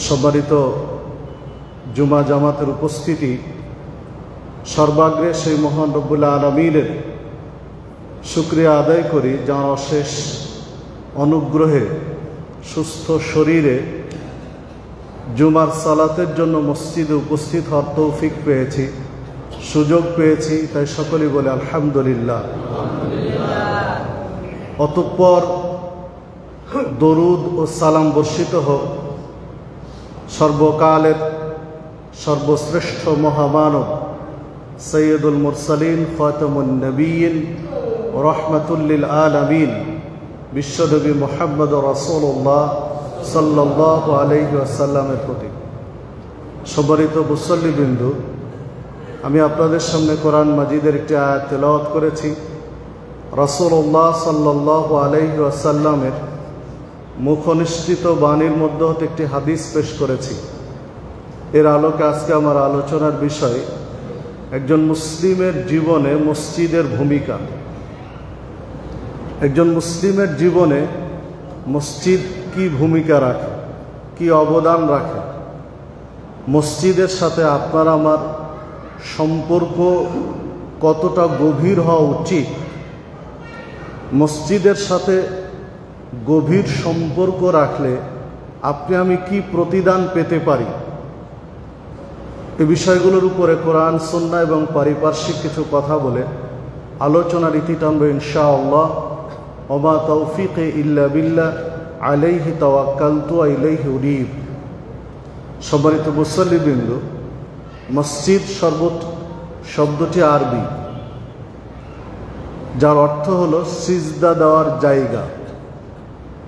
সম্মানিত জুমা জামাতের উপস্থিতি, সর্বাগ্রে সেই মহান রব্বুল আলামিনের শুকরিয়া আদায় করি, যার অশেষ অনুগ্রহে সুস্থ শরীরে জুমার সালাতের জন্য মসজিদে উপস্থিত হওয়ার তৌফিক পেয়েছি, সুযোগ পেয়েছি। তাই সকলেই বলে আলহামদুলিল্লাহ। অতঃপর দরুদ ও সালাম বর্ষিত হোক সর্বকালের সর্বশ্রেষ্ঠ মহামানব সৈয়দুল মুরসালিন খাতামুন নবিয়্যিন রাহমাতুল লিল আলামিন বিশ্বনবী মুহাম্মদ রাসূলুল্লাহ সাল্লাল্লাহু আলাইহি ওয়াসাল্লামের প্রতি। সম্মানিত মুসল্লিবৃন্দ, আমি আপনাদের সামনে কোরআন মাজিদের একটি আয়াত তেলাওয়াত করেছি। রাসূলুল্লাহ সাল্লাল্লাহু আলাইহি ওয়াসাল্লামের মুখনিসৃত বাণীর মধ্যে হতে একটি হাদিস পেশ করেছি। এর আলোকে আজকে আমার আলোচনার বিষয় একজন মুসলিমের জীবনে মসজিদের ভূমিকা। একজন মুসলিমের জীবনে মসজিদ কি ভূমিকা রাখে, কি অবদান রাখে, মসজিদের সাথে আপনার আমার সম্পর্ক কতটা গভীর হওয়া উচিত, মসজিদের সাথে গভীর সম্পর্ক রাখলে আপনি আমি কি প্রতিদান পেতে পারি, এই বিষয়গুলোর উপরে কোরআন, সুন্নাহ এবং পারিপার্শ্বিক কিছু কথা বলে আলোচনার ইতি টানব ইনশাআল্লাহ। ওমা তৌফিকে ইল্লা বিল্লাহ আলাইহি তাওয়াক্কালতু ওয়া ইলাইহি উনীব। সম্মানিত মুসল্লিবৃন্দ, মসজিদ শব্দটি আরবি, যার অর্থ হলো সিজদা দেওয়ার জায়গা।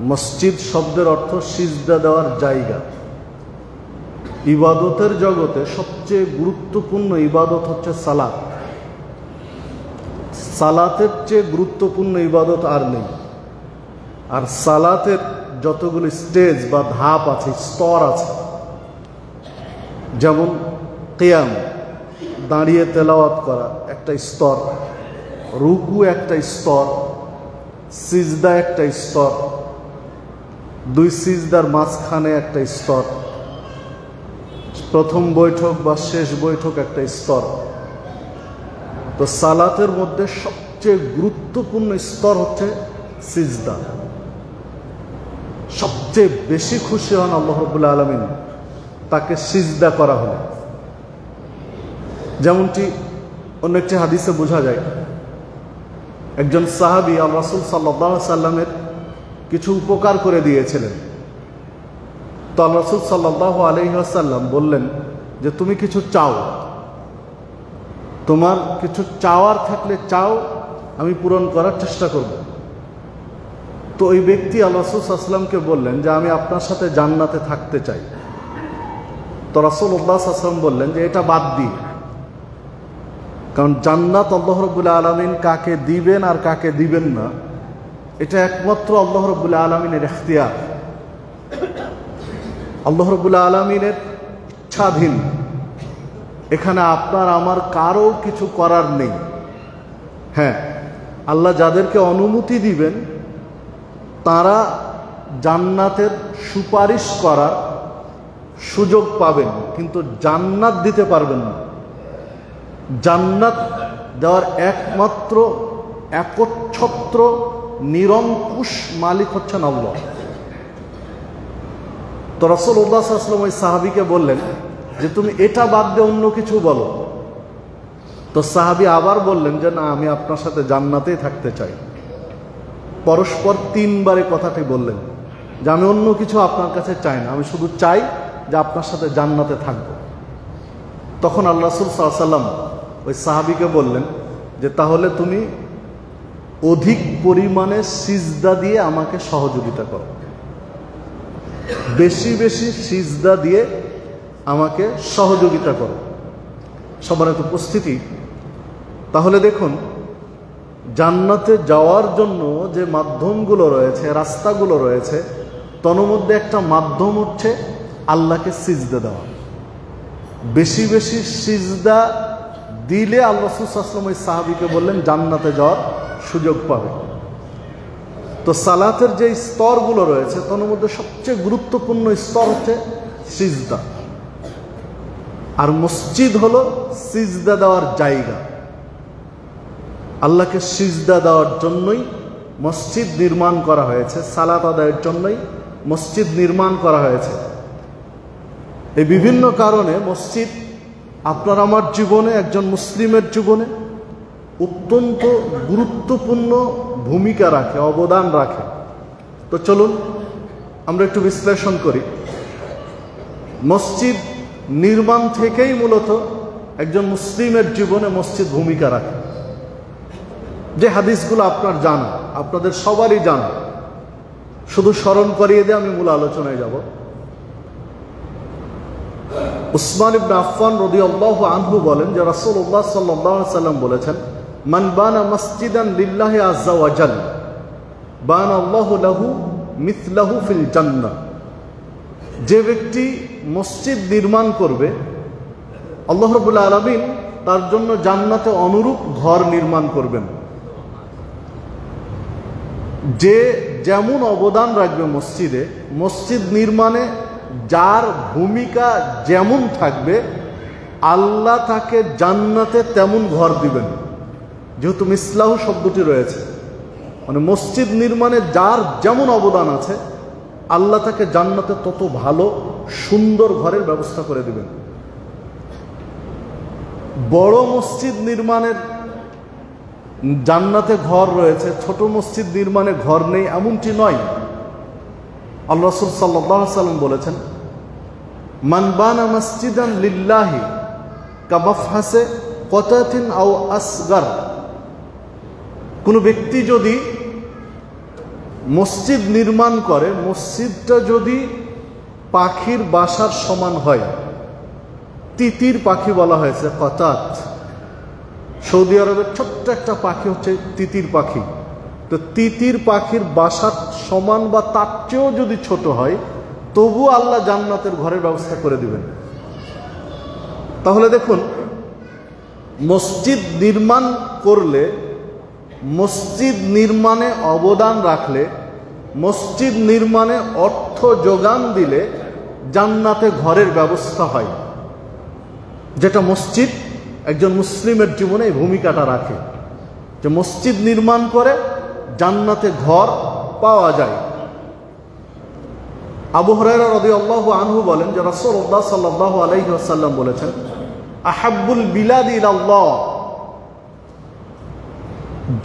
মসজিদ শব্দের অর্থ সিজদা দেওয়ার জায়গা। ইবাদতের জগতে সবচেয়ে গুরুত্বপূর্ণ ইবাদত হচ্ছে সালাত। সালাতের চেয়ে গুরুত্বপূর্ণ ইবাদত আর নেই। আর সালাতের যতগুলো স্টেজ বা ধাপ আছে, স্তর আছে, যেমন কিয়াম, দাঁড়িয়ে তেলাওয়াত করা একটা স্তর, রুকু একটা স্তর, সিজদা একটা স্তর, দুই সিজদার মাঝখানে একটা স্তর, প্রথম বৈঠক বা শেষ বৈঠক একটা স্তর। তো সালাতের মধ্যে সবচেয়ে গুরুত্বপূর্ণ স্তর হচ্ছে সিজদা। সবচেয়ে বেশি খুশি হন আল্লাহ রাব্বুল আলামিন তাকে সিজদা করা হলে। যেমনটি অন্য একটি হাদিসে বোঝা যায়, একজন সাহাবী আল রাসূল সাল্লাল্লাহু আলাইহি সাল্লামের কিছু উপকার করে দিয়েছিলেন। তো আল রাসূল সাল্লাল্লাহু আলাইহি ওয়াসাল্লাম বললেন যে তুমি কিছু চাও, তোমার কিছু চাওয়ার থাকলে চাও, আমি পূরণ করার চেষ্টা করব। তো ওই ব্যক্তি আল্লাহ রাসূল সাল্লাল্লাহু আলাইহি ওয়াসাল্লামকে বললেন যে আমি আপনার সাথে জান্নাতে থাকতে চাই। তো রাসূলুল্লাহ সাল্লাল্লাহু আলাইহি ওয়াসাল্লাম বললেন যে এটা বাদ দিই, কারণ জান্নাত আল্লাহ রাব্বুল আলামিন কাকে দিবেন আর কাকে দিবেন না এটা একমাত্র আল্লাহ রাব্বুল আলামিনের ইখতিয়ার, আল্লাহ রাব্বুল আলামিনের ইচ্ছাধীন। এখানে আপনার আমার কারো কিছু করার নেই। হ্যাঁ, আল্লাহ যাদেরকে অনুমতি দিবেন তারা জান্নাতের সুপারিশ করার সুযোগ পাবেন, কিন্তু জান্নাত দিতে পারবেন না। জান্নাত দেওয়ার একমাত্র একচ্ছত্র নিরঙ্কুশ মালিক হচ্ছেন আল্লাহ। তো রাসূলুল্লাহ সাল্লাল্লাহু আলাইহি ওয়াসাল্লাম ওই সাহাবীকে বললেন যে তুমি এটা বাদ দিয়ে অন্য কিছু বলো। তো সাহাবী আবার বললেন যে না, আমি আপনার সাথে জান্নাতেই থাকতে চাই। পরস্পর তিনবারে কথাটি বললেন যে আমি অন্য কিছু আপনার কাছে চাই না, আমি শুধু চাই যে আপনার সাথে জান্নাতে থাকব। তখন আল্লাহ রাসূল সাল্লাল্লাহু আলাইহি ওয়াসাল্লাম ওই সাহাবীকে বললেন যে তাহলে তুমি অধিক পরিমাণে সিজদা দিয়ে আমাকে সহযোগিতা করো, বেশি বেশি সিজদা দিয়ে আমাকে সহযোগিতা করো। সম্মানিত উপস্থিতি, তাহলে দেখুন জান্নাতে যাওয়ার জন্য যে মাধ্যমগুলো রয়েছে, রাস্তাগুলো রয়েছে, তন্মধ্যে একটা মাধ্যম হচ্ছে আল্লাহকে সিজদা দেওয়া। বেশি বেশি সিজদা দিলে আল্লাহ রাসূল সাল্লাল্লাহু আলাইহি ওয়াসাল্লাম ওই সাহাবীকে বললেন জান্নাতে যাওয়ার সুযোগ পাবে। তো সালাতের যে স্তরগুলো রয়েছে তার মধ্যে সবচেয়ে গুরুত্বপূর্ণ স্তর হচ্ছে সিজদা, আর মসজিদ হলো সিজদা দেওয়ার জায়গা। আল্লাহকে সিজদা দেওয়ার জন্যই মসজিদ নির্মাণ করা হয়েছে, সালাত আদায়ের জন্যই মসজিদ নির্মাণ করা হয়েছে। এই বিভিন্ন কারণে মসজিদ আপনার আমার জীবনে, একজন মুসলিমের জীবনে অত্যন্ত গুরুত্বপূর্ণ ভূমিকা রাখে, অবদান রাখে। তো চলুন আমরা একটু বিশ্লেষণ করি। মসজিদ নির্মাণ থেকেই মূলত একজন মুসলিমের জীবনে মসজিদ ভূমিকা রাখে। যে হাদিসগুলো আপনার জানা, আপনাদের সবারই জানা, শুধু স্মরণ করিয়ে দিয়ে আমি মূল আলোচনায় যাব। উসমান ইবনে আফফান রাদিয়াল্লাহু আনহু বলেন যে রাসূলুল্লাহ সাল্লাল্লাহু আলাইহি ওয়াসাল্লাম বলেছেন, মান বানা মসজিদান লিল্লাহি আযজা ওয়া জাল্লা বানা আল্লাহু লাহু মিথলাহু ফিল জান্নাহ। যে ব্যক্তি মসজিদ নির্মাণ করবে, আল্লাহ রাব্বুল আলামিন তার জন্য জান্নাতে অনুরূপ ঘর নির্মাণ করবেন। যে যেমন অবদান রাখবে মসজিদে, মসজিদ নির্মাণে যার ভূমিকা যেমন থাকবে, আল্লাহ তাকে জান্নাতে তেমন ঘর দিবেন। যেহেতু মিসলাহু শব্দটি রয়েছে, মানে মসজিদ নির্মাণে যার যেমন অবদান আছে, আল্লাহ তাকে জান্নাতে তত ভালো সুন্দর ঘরের ব্যবস্থা করে দিবেন। বড় মসজিদ নির্মাণের জান্নাতে ঘর রয়েছে, ছোট মসজিদ নির্মাণে ঘর নেই, এমনটি নয়। আল্লাহ রাসূল সাল্লাল্লাহু আলাইহি ওয়াসাল্লাম বলেছেন, মান বানা মসজিদান লিল্লাহি কামাফহাসে কতাতিন আও আসগার। কোন ব্যক্তি যদি মসজিদ নির্মাণ করে, মসজিদটা যদি পাখির বাসার সমান হয়, তিতির পাখি বলা হয়েছে কতাত। সৌদি আরবের ছোট্ট একটা পাখি হচ্ছে তিতির পাখি। তো তিতির পাখির বাসার সমান বা তার চেয়েও যদি ছোট হয়, তবু আল্লাহ জান্নাতের ঘরের ব্যবস্থা করে দিবেন। তাহলে দেখুন, মসজিদ নির্মাণ করলে, মসজিদ নির্মাণে অবদান রাখলে, মসজিদ নির্মাণে অর্থ যোগান দিলে জান্নাতে ঘরের ব্যবস্থা হয়। যেটা মসজিদ একজন মুসলিমের জীবনে এই ভূমিকাটা রাখে, যে মসজিদ নির্মাণ করে জান্নাতে ঘর পাওয়া যায়। আবু হুরায়রা রাদিয়াল্লাহু আনহু বলেন যে রাসূলুল্লাহ সাল্লাল্লাহু আলাইহি ওয়াসাল্লাম বলেছেন, আহাব্বুল বিলাদি ইলাল্লাহ,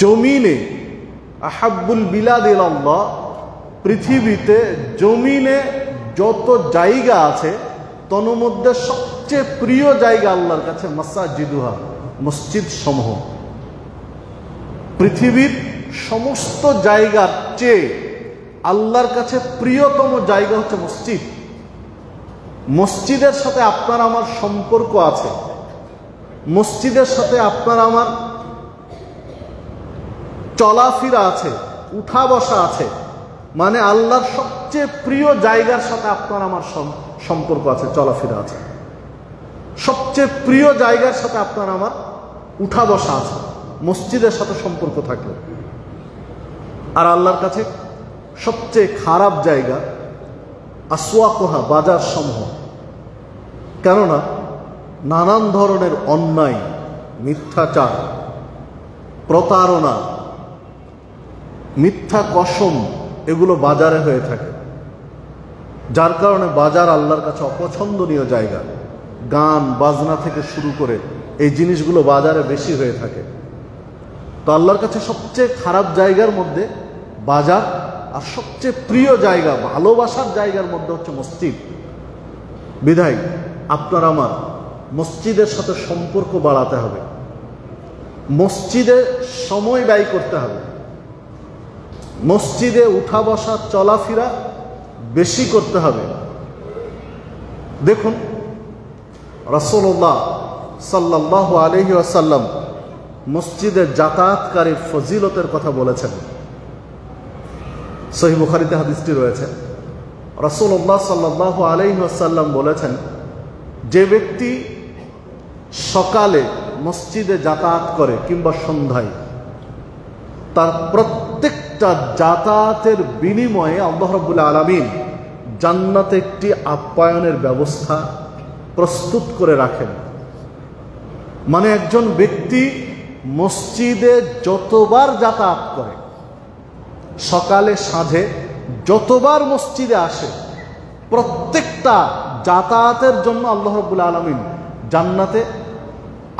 জমিনে, আহাব্বুল বিলাদি ইলাল্লাহ, পৃথিবীতে জমিনে যত জায়গা আছে তন্মধ্যে সবচেয়ে প্রিয় জায়গা আল্লাহর কাছে মাসাজিদুহা, মসজিদ সমূহ। পৃথিবীর সমস্ত জায়গার চেয়ে আল্লাহর কাছে প্রিয়তম জায়গা হচ্ছে মসজিদ। মসজিদের সাথে আপনার আমার সম্পর্ক আছে, মসজিদের সাথে আপনার আমার চলাফেরা আছে, উঠা বসা আছে। মানে আল্লাহর সবচেয়ে প্রিয় জায়গার সাথে আপনার আমার সম্পর্ক আছে, চলাফেরা আছে। সবচেয়ে প্রিয় জায়গার সাথে আপনার আমার উঠা বসা আছে, মসজিদের সাথে সম্পর্ক থাকলে। আর আল্লাহর কাছে সবচেয়ে খারাপ জায়গা আসওয়াকুহা, বাজার সমূহ। কেননা নানান ধরনের অন্যায়, মিথ্যাচার, প্রতারণা, মিথ্যা কসম, এগুলো বাজারে হয়ে থাকে। যার কারণে বাজার আল্লাহর কাছে অপছন্দনীয় জায়গা। গান বাজনা থেকে শুরু করে এই জিনিসগুলো বাজারে বেশি হয়ে থাকে। তো আল্লাহর কাছে সবচেয়ে খারাপ জায়গার মধ্যে বাজার, আর সবচেয়ে প্রিয় জায়গা, ভালোবাসার জায়গার মধ্যে হচ্ছে মসজিদ। বিধায় আপনার আমার মসজিদের সাথে সম্পর্ক বাড়াতে হবে, মসজিদে সময় ব্যয় করতে হবে, মসজিদে উঠা বসা চলাফেরা বেশি করতে হবে। দেখুন, রাসূলুল্লাহ সাল্লাল্লাহু আলাইহি ওয়াসাল্লাম মসজিদে যাতায়াতকারীর ফজিলতের কথা বলেছেন। সহিহ বুখারীতে হাদিসটি রয়েছে। রাসূলুল্লাহ সাল্লাল্লাহু আলাইহি ওয়াসাল্লাম বলেছেন, যে ব্যক্তি সকালে মসজিদে যাতায়াত করে কিংবা সন্ধ্যায়, তার প্রত্যেকটা যাতায়াতের বিনিময়ে আল্লাহ রাব্বুল আলামিন জান্নাতে একটি আপ্যায়নের ব্যবস্থা প্রস্তুত করে রাখেন। মানে একজন ব্যক্তি মসজিদে যতবার যাতায়াত করে, সকালে সাঁঝে যতবার মসজিদে আসে, প্রত্যেকটা যাতায়াতের জন্য আল্লাহ রাব্বুল আলামিন জান্নাতে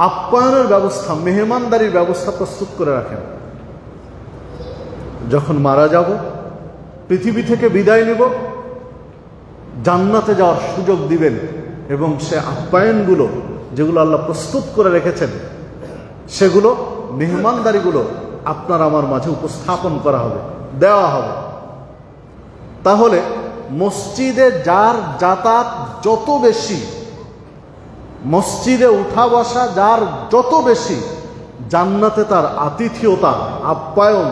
আপ্যায়নের ব্যবস্থা, মেহমানদারির ব্যবস্থা প্রস্তুত করে রাখেন। যখন মারা যাব, পৃথিবী থেকে বিদায় নেব, জান্নাতে যাওয়ার সুযোগ দিবেন এবং সে আপ্যায়নগুলো যেগুলো আল্লাহ প্রস্তুত করে রেখেছেন, সেগুলো মেহমানদারিগুলো আপনার আমার মাঝে উপস্থাপন করা হবে, দেওয়া হবে। তাহলে মসজিদে যার যাতায়াত যত বেশি, মসজিদে উঠা বসা যার যত বেশি, জান্নাতে তার আতিথেয়তা, আপ্যায়ন,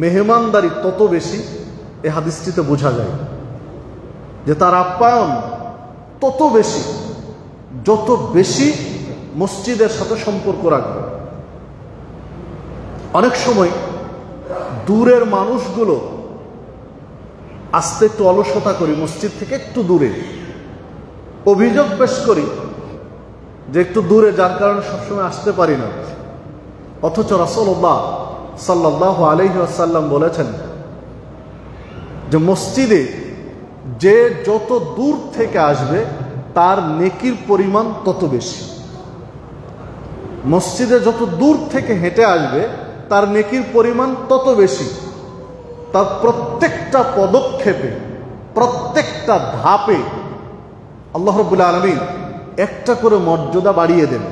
মেহমানদারি তত বেশি। এই হাদিসটিতে বোঝা যায় যে তার আপ্যায়ন তত বেশি যত বেশি মসজিদের সাথে সম্পর্ক রাখবে। অনেক সময় দূরের মানুষগুলো আসতে একটু অলসতা করি, মসজিদ থেকে একটু দূরে অভিযোগ পেশ করি যে একটু দূরে, যার কারণে সবসময় আসতে পারি না। অথচ রাসূলুল্লাহ সাল্লাল্লাহু আলাইহি ওয়াসাল্লাম বলেছেন যে মসজিদে যে যত দূর থেকে আসবে তার নেকির পরিমাণ তত বেশি। মসজিদে যত দূর থেকে হেঁটে আসবে তার নেকির পরিমাণ তত বেশি। তার প্রত্যেকটা পদক্ষেপে, প্রত্যেকটা ধাপে আল্লাহ রাব্বুল আলামিন একটা করে মর্যাদা বাড়িয়ে দেন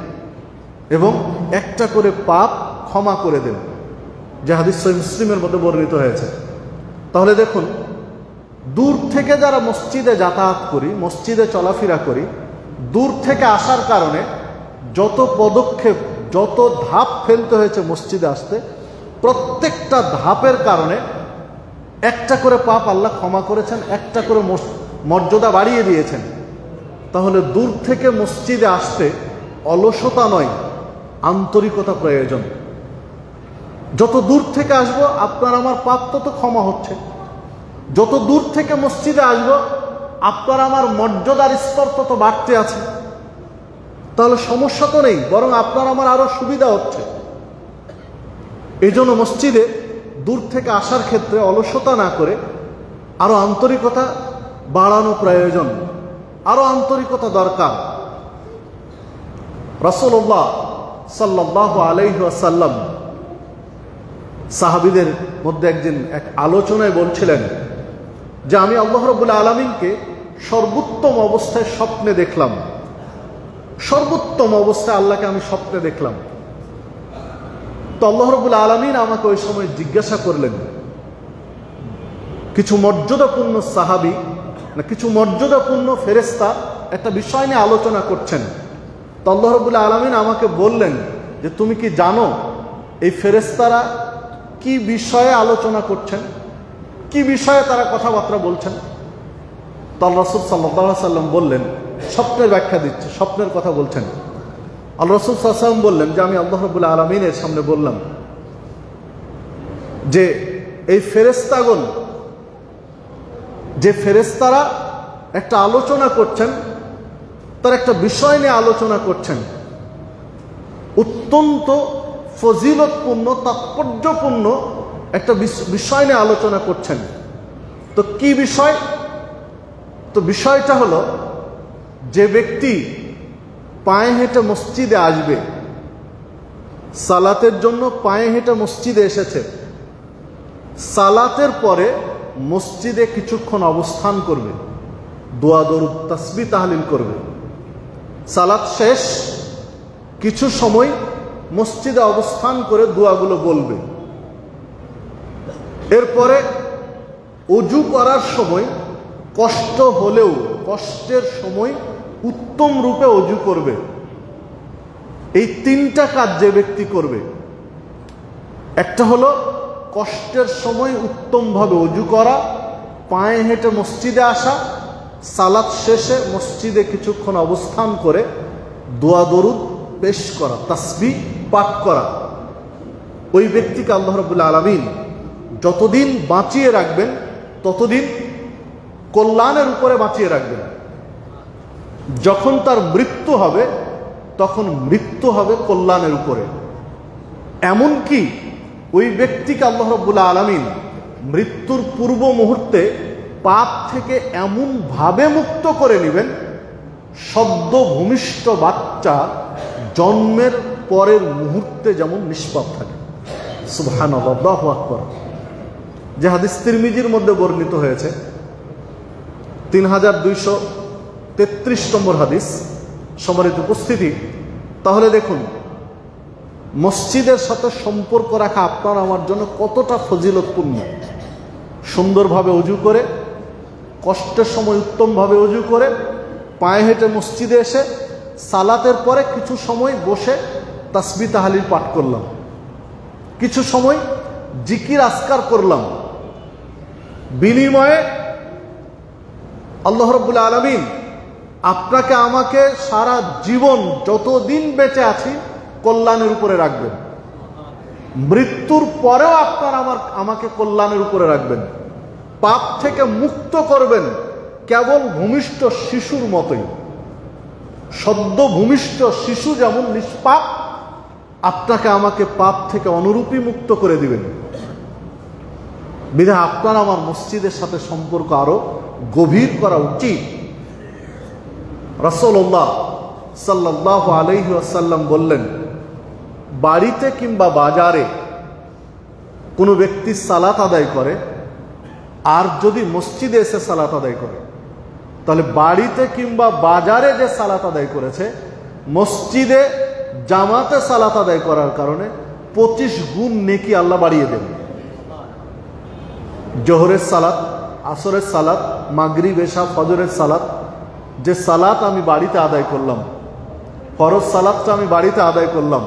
এবং একটা করে পাপ ক্ষমা করে দেন, যে হাদিস সহিহ মুসলিমের মধ্যে বর্ণিত হয়েছে। তাহলে দেখুন, দূর থেকে যারা মসজিদে যাতায়াত করি, মসজিদে চলাফেরা করি, দূর থেকে আসার কারণে যত পদক্ষেপ, যত ধাপ ফেলতে হয়েছে মসজিদে আসতে, প্রত্যেকটা ধাপের কারণে একটা করে পাপ আল্লাহ ক্ষমা করেছেন, একটা করে মর্যাদা বাড়িয়ে দিয়েছেন। তাহলে দূর থেকে মসজিদে আসতে অলসতা নয়, আন্তরিকতা প্রয়োজন। যত দূর থেকে আসবো আপনার আমার পাপ তত ক্ষমা হচ্ছে। যত দূর থেকে মসজিদে আসবো আপনার আমার মর্যাদার স্তর তত বাড়তে আছে। তাহলে সমস্যা তো নেই, বরং আপনার আমার আরো সুবিধা হচ্ছে। এই জন্য মসজিদে দূর থেকে আসার ক্ষেত্রে অলসতা না করে আরো আন্তরিকতা বাড়ানো প্রয়োজন, আরো আন্তরিকতা দরকার। রাসূলুল্লাহ সাল্লাল্লাহু আলাইহি ওয়াসাল্লাম সাহাবীদের মধ্যে একদিন এক আলোচনায় বলছিলেন যে আমি আল্লাহ রাব্বুল আলামিনকে সর্বোত্তম অবস্থায় স্বপ্নে দেখলাম। সর্বোত্তম অবস্থায় আল্লাহকে আমি স্বপ্নে দেখলাম। তো আল্লাহ রাব্বুল আলামিন আমাকে ওই সময় জিজ্ঞাসা করলেন, কিছু মর্যাদাপূর্ণ সাহাবী না কিছু মর্যাদাপূর্ণ ফেরেশতা একটা বিষয় নিয়ে আলোচনা করছেন। তো আল্লাহ রাব্বুল আলামিন আমাকে বললেন যে তুমি কি জানো এই ফেরেশতারা কি বিষয়ে আলোচনা করছেন, কি বিষয়ে তারা কথাবার্তা বলছেন? তো আল্লাহ রাসূল সাল্লাল্লাহু আলাইহি ওয়াসাল্লাম বললেন, স্বপ্নের ব্যাখ্যা দিচ্ছে, স্বপ্নের কথা বলছেন। আল্লাহ রাসূল সাল্লাল্লাহু আলাইহি ওয়াসাল্লাম বললেন যে আমি আল্লাহ রাব্বুল আলামিনের সামনে বললাম যে এই ফেরেশতাগণ, যে ফেরেশতারা একটা আলোচনা করছেন, তার একটা বিষয় নিয়ে আলোচনা করছেন, অত্যন্ত ফজিলতপূর্ণ, তাৎপর্যপূর্ণ একটা বিষয় নিয়ে আলোচনা করছেন। তো কি বিষয়? তো বিষয়টা হলো, যে ব্যক্তি পায়ে হেঁটে মসজিদে আসবে, সালাতের জন্য পায়ে হেঁটে মসজিদে এসেছে, সালাতের পরে মসজিদে কিছুক্ষণ অবস্থান করবে, দোয়া দরুদ তাসবিহ তাহলিল করবে, সালাত শেষ কিছু সময় মসজিদে অবস্থান করে দোয়াগুলো বলবে। এরপরে ওযু করার সময় কষ্ট হলেও কষ্টের সময় উত্তম রূপে ওযু করবে। এই তিনটা কাজ যে ব্যক্তি করবে, একটা হলো কষ্টের সময় উত্তমভাবে ওযু করা, পায়ে হেঁটে মসজিদে আসা, সালাত শেষে মসজিদে কিছুক্ষণ অবস্থান করে দোয়া দরুদ পেশ করা, তাসবিহ পাঠ করা। ওই ব্যক্তিকে আল্লাহ রাব্বুল আলামিন যতদিন বাঁচিয়ে রাখবেন ততদিন কল্যাণের উপরে বাঁচিয়ে রাখবেন। যখন তার মৃত্যু হবে তখন মৃত্যু হবে কল্যাণের উপরে। এমনকি ওই ব্যক্তিকে আল্লাহ রাব্বুল আলামিন মৃত্যুর পূর্ব মুহূর্তে পাপ থেকে এমন ভাবে মুক্ত করে নেবেন, সদ্য ভূমিষ্ঠ বাচ্চা জন্মের পরের মুহূর্তে যেমন নিষ্পাপ থাকে। সুবহানাল্লাহ, আল্লাহু আকবার। যে হাদিস তিরমিজির মধ্যে বর্ণিত হয়েছে, 3233 নম্বর হাদিস। সম্মানিত উপস্থিতি, তাহলে দেখুন মসজিদের সাথে সম্পর্ক রাখা আপনার আমার জন্য কতটা ফজিলতপূর্ণ। সুন্দরভাবে অজু করে, কষ্টের সময় উত্তমভাবে অজু করে, পায়ে হেঁটে মসজিদে এসে সালাতের পরে কিছু সময় বসে তাসবিহ তাহলিল পাঠ করলাম, কিছু সময় জিকির আজকার করলাম। বিনিময়ে আল্লাহ রাব্বুল আলামিন আপনাকে আমাকে সারা জীবন যতদিন বেঁচে আছি কল্যাণের উপরে রাখবেন। মৃত্যুর পরেও আপনার আমাকে কল্যাণের উপরে রাখবেন। পাপ থেকে মুক্ত করবেন কেবল ভূমিষ্ঠ শিশুর মতোই। সদ্য ভূমিষ্ঠ শিশু যেমন নিষ্পাপ, আপনাকে আমাকে পাপ থেকে অনুরূপী মুক্ত করে দিবেন। বিধায় আপনার আমার মসজিদের সাথে সম্পর্ক আরো গভীর করা উচিত। রাসূলুল্লাহ সাল্লাল্লাহু আলাইহি ওয়াসাল্লাম বললেন, বাড়িতে কিংবা বাজারে কোনো ব্যক্তি সালাত আদায় করে আর যদি মসজিদে এসে সালাত আদায় করে, তাহলে বাড়িতে কিংবা বাজারে যে সালাত আদায় করেছে মসজিদে জামাতে সালাত আদায় করার কারণে 25 গুণ নেকি আল্লাহ বাড়িয়ে দেন। জোহরের সালাত, আসরের সালাত, মাগরিব, এশা, ফজরের সালাত, যে সালাত আমি বাড়িতে আদায় করলাম, ফরজ সালাতটা আমি বাড়িতে আদায় করলাম,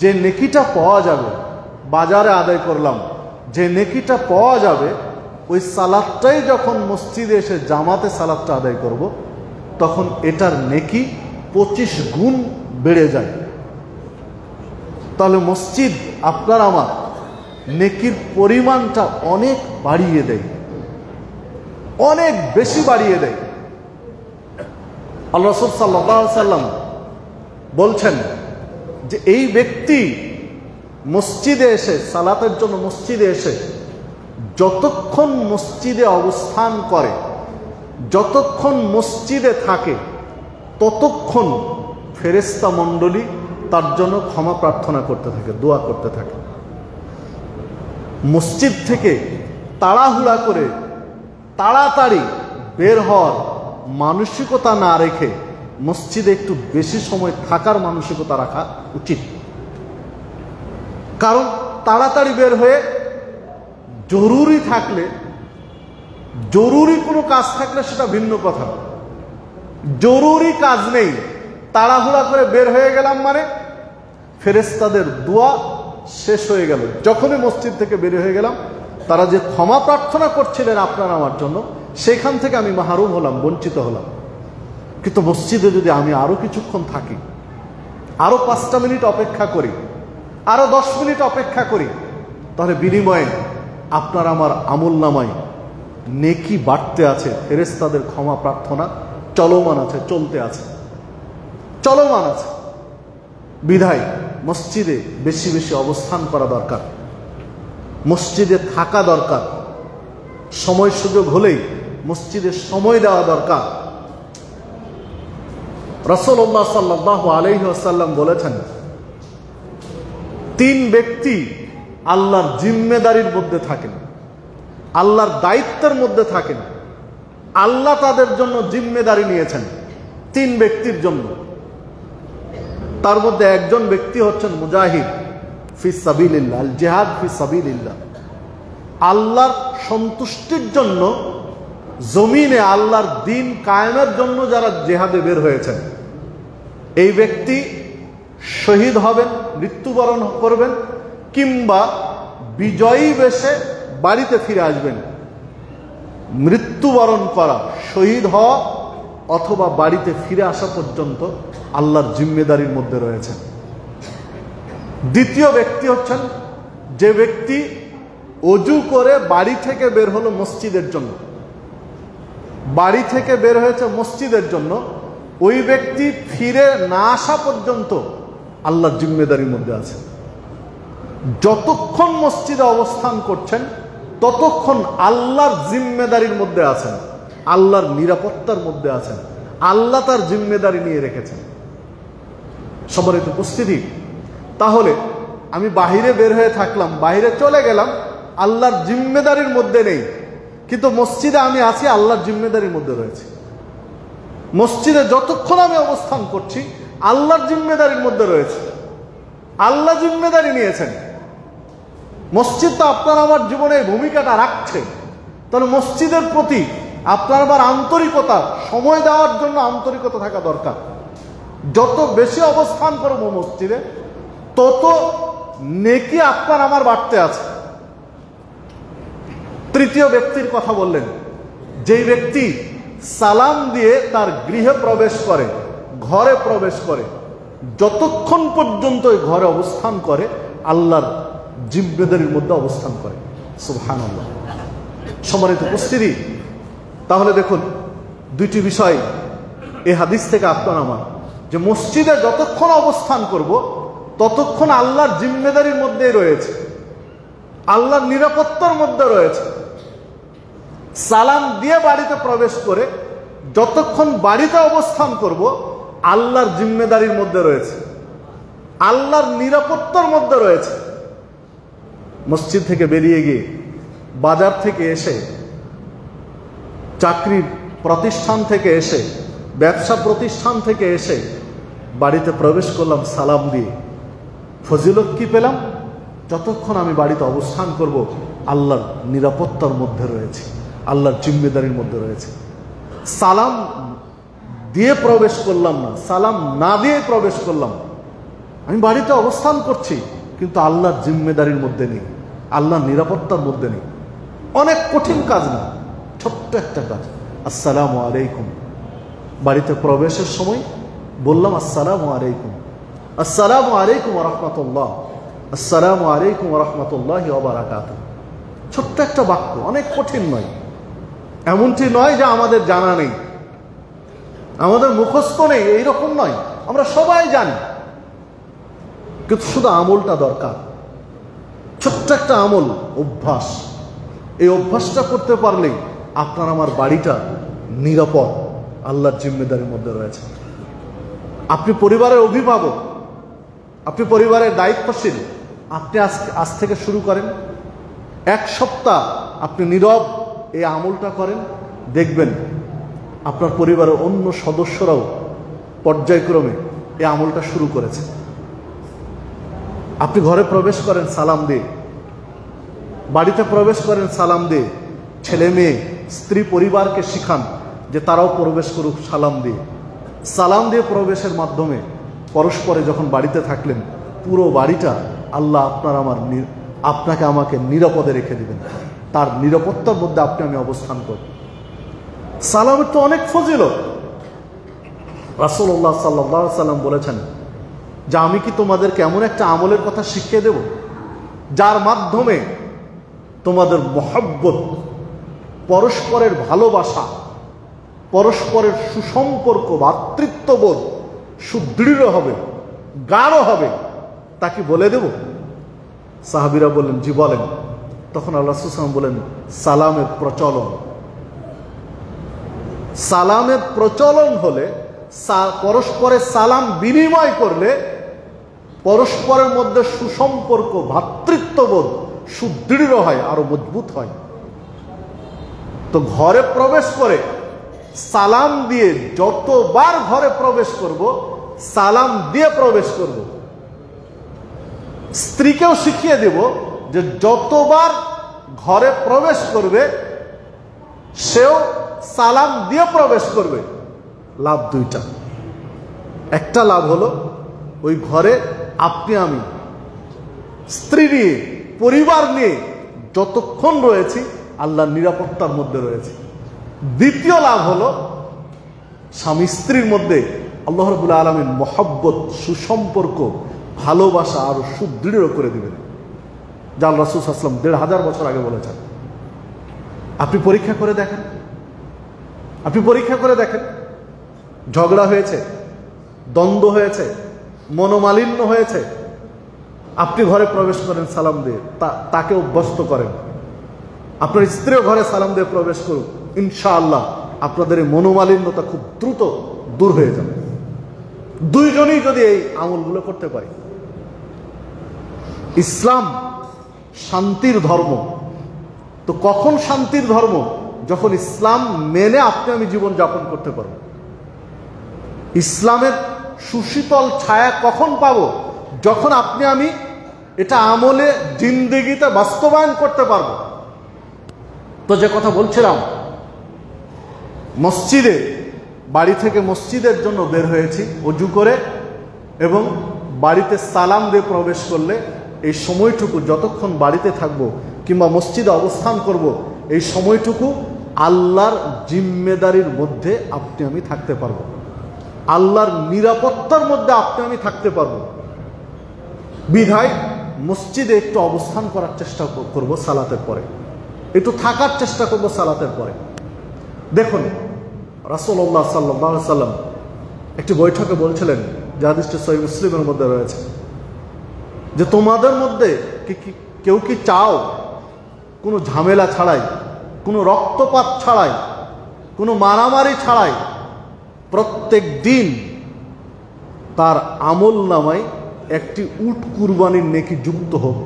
যে নেকিটা পাওয়া যাবে বাজারে আদায় করলাম, যে নেকিটা পাওয়া যাবে ওই সালাতটাই যখন মসজিদে এসে জামাতে সালাতটা আদায় করব, তখন এটার নেকি 25 গুণ বেড়ে যায়। তাহলে মসজিদ আপনার আমার নেকির পরিমাণটা অনেক বাড়িয়ে দেয়, অনেক বেশি বাড়িয়ে দেয়। আল্লাহ রাসূল সাল্লাল্লাহু আলাইহি ওয়াসাল্লাম বলছেন যে এই ব্যক্তি মসজিদে এসে সালাতের জন্য মসজিদে এসে যতক্ষণ মসজিদে অবস্থান করে, যতক্ষণ মসজিদে থাকে, ততক্ষণ ফেরেশতা মণ্ডলী তার জন্য ক্ষমা প্রার্থনা করতে থাকে, দোয়া করতে থাকে। মসজিদ থেকে তাড়াহুড়া করে তাড়াতাড়ি বের হওয়ার মানসিকতা না রেখে মসজিদে একটু বেশি সময় থাকার মানসিকতা রাখা উচিত। কারণ তাড়াতাড়ি বের হয়ে জরুরি থাকলে, জরুরি কোনো কাজ থাকলে সেটা ভিন্ন কথা। জরুরি কাজ নেই, তাড়াহুড়া করে বের হয়ে গেলাম মানে ফেরেশতাদের দোয়া শেষ হয়ে গেল। যখনই মসজিদ থেকে বের হয়ে গেলাম, তারা যে ক্ষমা প্রার্থনা করছিলেন আপনার আমার জন্য, সেখান থেকে আমি মাহরুম হলাম, বঞ্চিত হলাম। কিন্তু মসজিদে যদি আমি আরো কিছুক্ষণ থাকি, আরো 5টা মিনিট অপেক্ষা করি, আরো 10 মিনিট অপেক্ষা করি, তাহলে বিনিময়ে আপনার আমার আমলনামায় নেকি বাড়তে আছে, ফেরেশতাদের ক্ষমা প্রার্থনা চলমান আছে, চলতে আছে, চলমান আছে। বিধায় মসজিদে বেশি বেশি অবস্থান করা দরকার, মসজিদে থাকা দরকার, সময় সুযোগ হলেই মসজিদে সময় দেওয়া দরকার। রাসূলুল্লাহ সাল্লাল্লাহু আলাইহি ওয়াসাল্লাম বলেছেন, 3 ব্যক্তি আল্লাহর জিম্মেদারির মধ্যে থাকেন, আল্লাহর দায়িত্বের মধ্যে থাকেন। আল্লাহ তাদের জন্য জিম্মেদারি নিয়েছেন 3 ব্যক্তির জন্য। তার মধ্যে একজন ব্যক্তি হচ্ছেন মুজাহিদ ফি সাবিলিল্লাহ, আল জিহাদ ফি সাবিলিল্লাহ। আল্লাহর সন্তুষ্টির জন্য জমিনে আল্লাহর দ্বীন কায়েমের জন্য যারা জিহাদে বের হয়েছেন, এই ব্যক্তি শহীদ হবেন, মৃত্যুবরণ করবেন, কিংবা বিজয়ী বেশে বাড়িতে ফিরে আসবেন। মৃত্যুবরণ করা, শহীদ হওয়া অথবা বাড়িতে ফিরে আসা পর্যন্ত আল্লাহর জিম্মেদারির মধ্যে রয়েছেন। দ্বিতীয় ব্যক্তি হচ্ছেন যে ব্যক্তি অজু করে বাড়ি থেকে বের হলো মসজিদের জন্য, বাড়ি থেকে বের হয়েছে মসজিদের জন্য, ওই ব্যক্তি ফিরে না আসা পর্যন্ত আল্লাহর জিম্মেদারির মধ্যে আছে। যতক্ষণ মসজিদে অবস্থান করছেন ততক্ষণ আল্লাহর জিম্মেদারির মধ্যে আছেন, আল্লাহর নিরাপত্তার মধ্যে আছেন, আল্লাহ তার জিম্মেদারি নিয়ে রেখেছেন। সম্মানিত উপস্থিতি, তাহলে আমি বাহিরে বের হয়ে থাকলাম, বাহিরে চলে গেলাম, আল্লাহর জিম্মেদারির মধ্যে নেই, কিন্তু মসজিদে আমি আছি, আল্লাহর জিম্মেদারির মধ্যে রয়েছে। মসজিদে যতক্ষণ আমি অবস্থান করছি আল্লাহর জিম্মেদারির মধ্যে রয়েছে, আল্লাহ জিম্মেদারি নিয়েছেন। মসজিদ তো আপনার আমার জীবনের ভূমিকাটা রাখছে, তাহলে মসজিদের প্রতি আপনার আমার আন্তরিকতা, সময় দেওয়ার জন্য আন্তরিকতা থাকা দরকার। যত বেশি অবস্থান করব মসজিদে তত নেকি আপনার আমার বাড়তে আছে। তৃতীয় ব্যক্তির কথা বললেন, যেই ব্যক্তি সালাম দিয়ে তার গৃহে প্রবেশ করে, ঘরে প্রবেশ করে, যতক্ষণ পর্যন্ত ওই ঘরে অবস্থান করে আল্লাহর জিম্মেদারির মধ্যে অবস্থান করে। সুবহানাল্লাহ। সম্মানিত উপস্থিতি, তাহলে দেখুন দুইটি বিষয় এই হাদিস থেকে আপনার আমার, যে মসজিদে যতক্ষণ অবস্থান করব ততক্ষণ আল্লাহর জিম্মেদারির মধ্যেই রয়েছে, আল্লাহর নিরাপত্তার মধ্যে রয়েছে। সালাম দিয়ে বাড়িতে প্রবেশ করে যতক্ষণ বাড়িতে অবস্থান করব আল্লাহর জিম্মেদারির মধ্যে রয়েছে, আল্লাহর নিরাপত্তার মধ্যে রয়েছে। মসজিদ থেকে বেরিয়ে গিয়ে, বাজার থেকে এসে, চাকরির প্রতিষ্ঠান থেকে এসে, ব্যবসা প্রতিষ্ঠান থেকে এসে বাড়িতে প্রবেশ করলাম সালাম দিয়ে, ফজিলত কি পেলাম? যতক্ষণ আমি বাড়িতে অবস্থান করব আল্লাহর নিরাপত্তার মধ্যে রয়েছে, আল্লাহর জিম্মেদারির মধ্যে রয়েছে। সালাম দিয়ে প্রবেশ করলাম না, সালাম না দিয়ে প্রবেশ করলাম, আমি বাড়িতে অবস্থান করছি কিন্তু আল্লাহর জিম্মেদারির মধ্যে নেই, আল্লাহর নিরাপত্তার মধ্যে নেই। অনেক কঠিন কাজ না, ছোট্ট একটা কাজ, আসসালামু আলাইকুম। বাড়িতে প্রবেশের সময় বললাম আসসালামু আলাইকুম, আসসালামু আলাইকুম ওয়া রাহমাতুল্লাহ, আসসালামু আলাইকুম ওয়া রাহমাতুল্লাহি ওয়া বারাকাতুহু। ছোট্ট একটা বাক্য, অনেক কঠিন নয়। এমনটি নয় যে আমাদের জানা নেই, আমাদের মুখস্থ নেই, এইরকম নয়, আমরা সবাই জানি, কিন্তু শুধু আমলটা দরকার। ছোট্ট একটা আমল, অভ্যাস। এই অভ্যাসটা করতে পারলেই আপনার আমার বাড়িটা নিরাপদ, আল্লাহর জিম্মেদারির মধ্যে রয়েছে। আপনি পরিবারের অভিভাবক, আপনি পরিবারের দায়িত্বশীল, আপনি আজ থেকে শুরু করেন, এক সপ্তাহ আপনি নীরব এই আমলটা করেন, দেখবেন আপনার পরিবারের অন্য সদস্যরাও পর্যায়ক্রমে এই আমলটা শুরু করেছে। আপনি ঘরে প্রবেশ করেন সালাম দিয়ে, বাড়িতে প্রবেশ করেন সালাম দিয়ে, ছেলে মেয়ে স্ত্রী পরিবারকে শিখান যে তারাও প্রবেশ করুক সালাম দিয়ে। সালাম দিয়ে প্রবেশের মাধ্যমে পরস্পরে যখন বাড়িতে থাকলেন, পুরো বাড়িটা আল্লাহ আপনাকে আমাকে নিরাপদে রেখে দিবেন, তার নিরাপত্তার মধ্যে আপনি আমি অবস্থান করব। সালামের তো অনেক ফজিলত। রাসূলুল্লাহ সাল্লাল্লাহু আলাইহি সাল্লাম বলেছেন যে আমি কি তোমাদেরকে এমন একটা আমলের কথা শিখিয়ে দেব যার মাধ্যমে তোমাদের মহব্বত, পরস্পরের ভালোবাসা, পরস্পরের সুসম্পর্ক, ভ্রাতৃত্ববোধ সুদৃঢ় হবে, গাঢ় হবে, তা কি বলে দেব? সাহাবীরা বললেন জি বলেন। তখন আল্লাহ রাসূল সাল্লাল্লাহু আলাইহি ওয়াসাল্লাম বলেন সালামের প্রচলন। সালামের প্রচলন হলে, পরস্পরের সালাম বিনিময় করলে পরস্পরের মধ্যে সুসম্পর্ক, ভ্রাতৃত্ববোধ সুদৃঢ় হয়, আরো মজবুত হয়। তো ঘরে প্রবেশ করে সালাম দিয়ে, যতবার ঘরে প্রবেশ করব সালাম দিয়ে প্রবেশ করব। স্ত্রীকেও শিখিয়ে দেব যে যতবার ঘরে প্রবেশ করবে সেও সালাম দিয়ে প্রবেশ করবে। লাভ দুইটা। একটা লাভ হলো ওই ঘরে আপনি আমি স্ত্রী নিয়ে, পরিবার নিয়ে যতক্ষণ রয়েছি আল্লাহর নিরাপত্তার মধ্যে রয়েছে। দ্বিতীয় লাভ হলো স্বামী স্ত্রীর মধ্যে আল্লাহ রাব্বুল আলামিন মহব্বত, সুসম্পর্ক, ভালোবাসা আরো সুদৃঢ় করে দিবেন, যা আল্লাহ রাসূল সাল্লাল্লাহু আলাইহি ওয়াসাল্লাম ১৫০০ বছর আগে বলেছেন। আপনি পরীক্ষা করে দেখেন, আপনি পরীক্ষা করে দেখেন, ঝগড়া হয়েছে, দ্বন্দ্ব হয়েছে, মনোমালিন্য হয়েছে, আপনি ঘরে প্রবেশ করেন সালাম দিয়ে, তাকে অভ্যস্ত করেন, আপনার স্ত্রীও ঘরে সালাম দিয়ে প্রবেশ করুক, ইনশাআল্লাহ আপনাদের এই মনোমালিন্যতা খুব দ্রুত দূর হয়ে যাবে, দুইজনই যদি এই আমলগুলো করতে পারি। ইসলাম শান্তির ধর্ম। তো কখন শান্তির ধর্ম? যখন ইসলাম মেনে আপনি আমি জীবন যাপন করতে পারব। ইসলামের সুশীতল ছায়া কখন পাবো? যখন আপনি আমি এটা আমলে জিন্দেগিতে বাস্তবায়ন করতে পারবো। তো যে কথা বলছিলাম, মসজিদে, বাড়ি থেকে মসজিদের জন্য বের হয়েছি ওযু করে, এবং বাড়িতে সালাম দিয়ে প্রবেশ করলে এই সময়টুকু, যতক্ষণ বাড়িতে থাকব কিংবা মসজিদে অবস্থান করব, এই সময়টুকু আল্লাহর জিম্মেদারির মধ্যে আপনি আমি থাকতে পারবো, আল্লাহর নিরাপত্তার মধ্যে আপনি আমি থাকতে পারবো। বিধায় মসজিদে একটু অবস্থান করার চেষ্টা করব, সালাতের পরে একটু থাকার চেষ্টা করব সালাতের পরে। দেখুন, রাসূলুল্লাহ সাল্লাল্লাহু আলাইহি সাল্লাম একটি বৈঠকে বলছিলেন, যে হাদিসটি সহিহ মুসলিমের মধ্যে রয়েছে, যে তোমাদের মধ্যে কেউ কি চাও কোনো ঝামেলা ছাড়াই, কোনো রক্তপাত ছাড়াই, কোনো মারামারি ছাড়াই প্রত্যেক দিন তার আমল নামায় একটি উট কুরবানির নেকি যুক্ত হোক?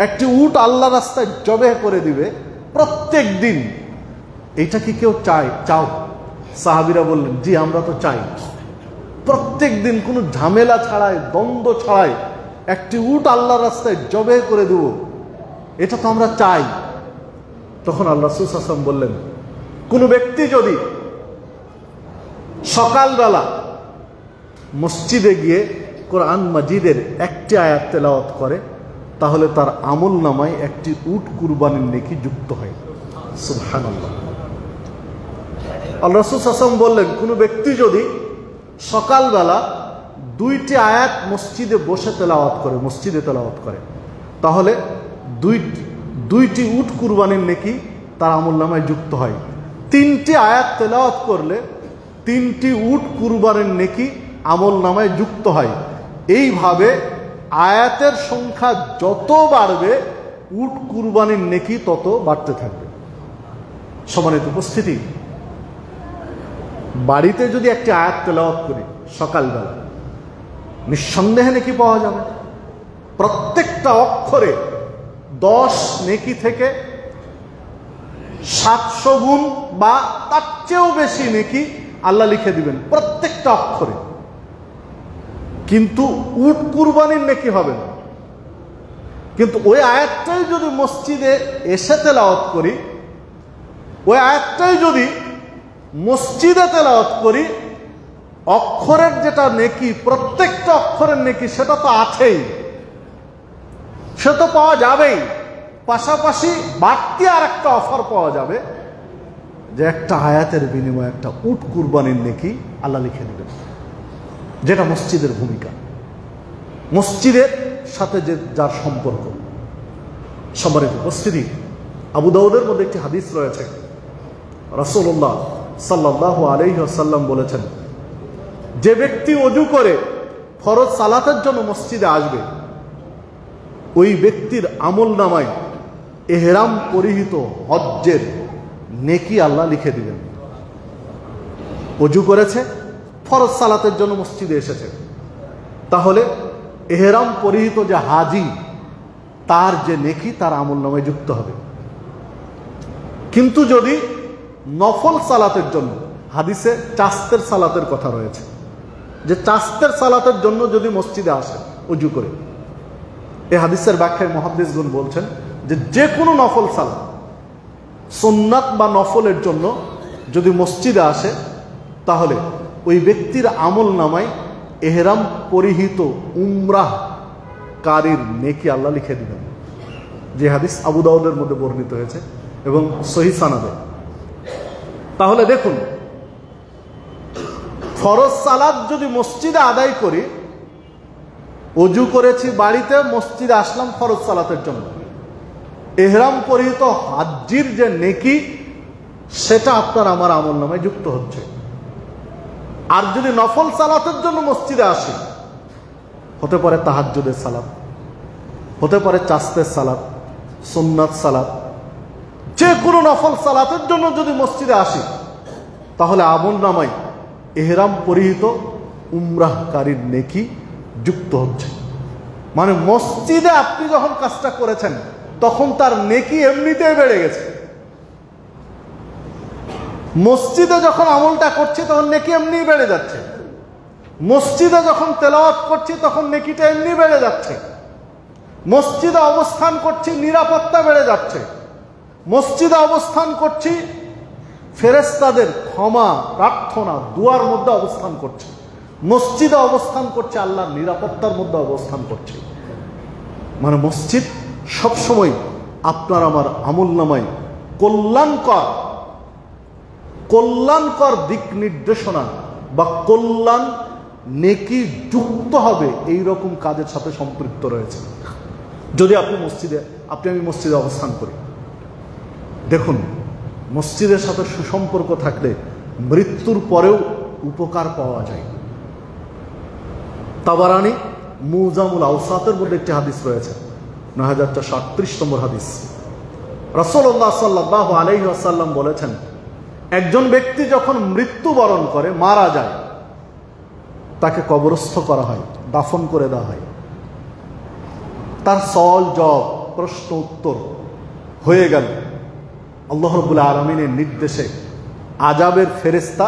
একটি উট আল্লাহ রাস্তায় জবে করে দিবে প্রত্যেক দিন, এটা কি কেউ চাও? সাহাবীরা বললেন, জি আমরা তো চাই। প্রত্যেক দিন কোনো ঝামেলা ছাড়াই, দ্বন্দ্ব ছাড়াই একটি উট আল্লাহ রাস্তায় জবে করে দেব, এটা তো আমরা চাই। তখন আল্লাহ রাসূল সাল্লাল্লাহু আলাইহি ওয়াসাল্লাম বললেন, কোনো ব্যক্তি যদি সকালবেলা মসজিদে গিয়ে কোরআন মাজিদের একটি আয়াত তেলাওয়াত করে, তাহলে তার আমল নামায় একটি উট কুরবানির নেকি যুক্ত হয়। সুবহানাল্লাহ। আল্লাহ রাসূল সাল্লাল্লাহু আলাইহি ওয়াসাল্লাম বললেন, কোনো ব্যক্তি যদি সকালবেলা দুইটি আয়াত মসজিদে বসে তেলাওয়াত করে, মসজিদে তেলাওয়াত করে, তাহলে দুইটি উট কুরবানির নেকি তার আমল নামায় যুক্ত হয়। তিনটি আয়াত তেলাওয়াত করলে তিনটি উট কুরবানির নেকি আমল নামায় যুক্ত হয়। এইভাবে আয়াতের সংখ্যা যত বাড়বে, উট কুরবানির নেকি তত বাড়তে থাকবে। সম্মানিত উপস্থিতি, বাড়িতে যদি একটি আয়াত তেলাওয়াত করি সকালবেলা, নিঃসন্দেহে নেকি পাওয়া যাবে। প্রত্যেকটা অক্ষরে 10 নেকি থেকে 700 গুণ বা তার চেয়েও বেশি নেকি আল্লাহ লিখে দিবেন প্রত্যেকটা অক্ষরে। কিন্তু উট কুরবানির নেকি হবে না। কিন্তু ওই আয়াতটাই যদি মসজিদে এসে তেলাওয়াত করি, ওই আয়াতটাই যদি মসজিদে তেলাওয়াত করি, অক্ষরের যেটা নেকি, প্রত্যেকটা অক্ষরের নেকি সেটা তো আছেই, সে তো পাওয়া যাবেই। পাশাপাশি বাড়তি আর একটা অফার পাওয়া যাবে, যে একটা আয়াতের বিনিময়ে একটা উট কুরবানির নেকি আল্লাহ লিখে দিবেন, যেটা মসজিদের ভূমিকা, মসজিদের সাথে যে যার সম্পর্ক। সম্মানিত উপস্থিতি, আবু দাউদের মধ্যে একটি হাদিস রয়েছে, রাসূলুল্লাহ সাল্লাল্লাহু আলাইহি ওয়াসাল্লাম বলেছেন, যে ব্যক্তি ওযু করে ফরজ সালাতের জন্য মসজিদে আসবে, ওই ব্যক্তির আমল নামায় ইহরাম পরিহিত হজ্জের নেকি আল্লাহ লিখে দিবেন। ওযু করেছে, ফরজ সালাতের জন্য মসজিদে এসেছে, তাহলে ইহরাম পরিহিত যে হাজি, তার যে নেকি তার আমল নামায় যুক্ত হবে। কিন্তু যদি নফল সালাতের জন্য, হাদিসে চাস্তের সালাতের কথা রয়েছে, যে চাস্তের সালাতের জন্য যদি মসজিদে আসে ওযু করে, এই হাদিসের ব্যাখ্যায় মুহাদ্দিসগণ বলছেন যে যে কোনো নফল সালাত, সুন্নাত বা নফলের জন্য যদি মসজিদে আসে, তাহলে ওই ব্যক্তির আমল নামায় ইহরাম পরিহিত উমরাহ কারীর নেকি আল্লাহ লিখে দিবেন। যে হাদিস আবু দাউদের মধ্যে বর্ণিত হয়েছে এবং সহিহ সানাদে। তাহলে দেখুন, ফরজ সালাত যদি মসজিদে আদায় করি, ওযু করেছি বাড়িতে, মসজিদে আসলাম ফরজ সালাতের জন্য, ইহরাম পরিহিত হাজ্জির যে নেকি সেটা আপনার আমার আমল নামায় যুক্ত হচ্ছে। আর যদি নফল সালাতের জন্য মসজিদে আসি, হতে পারে তাহাজ্জুদের সালাত, হতে পারে চাস্তের সালাত, সুন্নাত সালাত, যে কোনো নফল সালাতের জন্য যদি মসজিদে আসি, তাহলে আমল নামায় ইহরাম পরিহিত উমরাহকারীর নেকি যুক্ত হচ্ছে। মানে মসজিদে আপনি যখন কাজটা করেছেন তখন তার নেকি এমনিতেই বেড়ে গেছে। মসজিদে যখন আমলটা করছি তখন নেকি এমনি বেড়ে যাচ্ছে। মসজিদে যখন তেলাওয়াত করছি তখন নেকিটা এমনি বেড়ে যাচ্ছে। মসজিদে অবস্থান করছি, নিরাপত্তা বেড়ে যাচ্ছে। মসজিদে অবস্থান করছি, ফেরেশতাদের ক্ষমা প্রার্থনা দুয়ার মধ্যে অবস্থান করছে। মসজিদে অবস্থান করছে, আল্লাহর নিরাপত্তার মধ্যে অবস্থান করছে। মানে মসজিদ সবসময় আপনার আমার আমল নামায় কল্যাণকর দিক নির্দেশনা বা কল্যাণ নেকি যুক্ত হবে এই রকম কাজের সাথে সম্পৃক্ত রয়েছে। যদি আমি মসজিদে অবস্থান করি, দেখুন মসজিদের সাথে সুসম্পর্ক থাকলে মৃত্যুর পরেও উপকার পাওয়া যায়। তাবারানি মুজামুল আওসাতের মধ্যে একটি হাদিস রয়েছে, ৯৪৩৮ নম্বর হাদিস। রাসূলুল্লাহ সাল্লাল্লাহু আলাইহি ওয়াসাল্লাম বলেছেন, একজন ব্যক্তি যখন মৃত্যুবরণ করে, মারা যায়, তাকে কবরস্থ করা হয়, দাফন করে দেওয়া হয়। তার সওয়াল জবাব, প্রশ্ন উত্তর হয়ে গেল। আল্লাহ রাব্বুল আলামিনের নির্দেশে আযাবের ফেরেশতা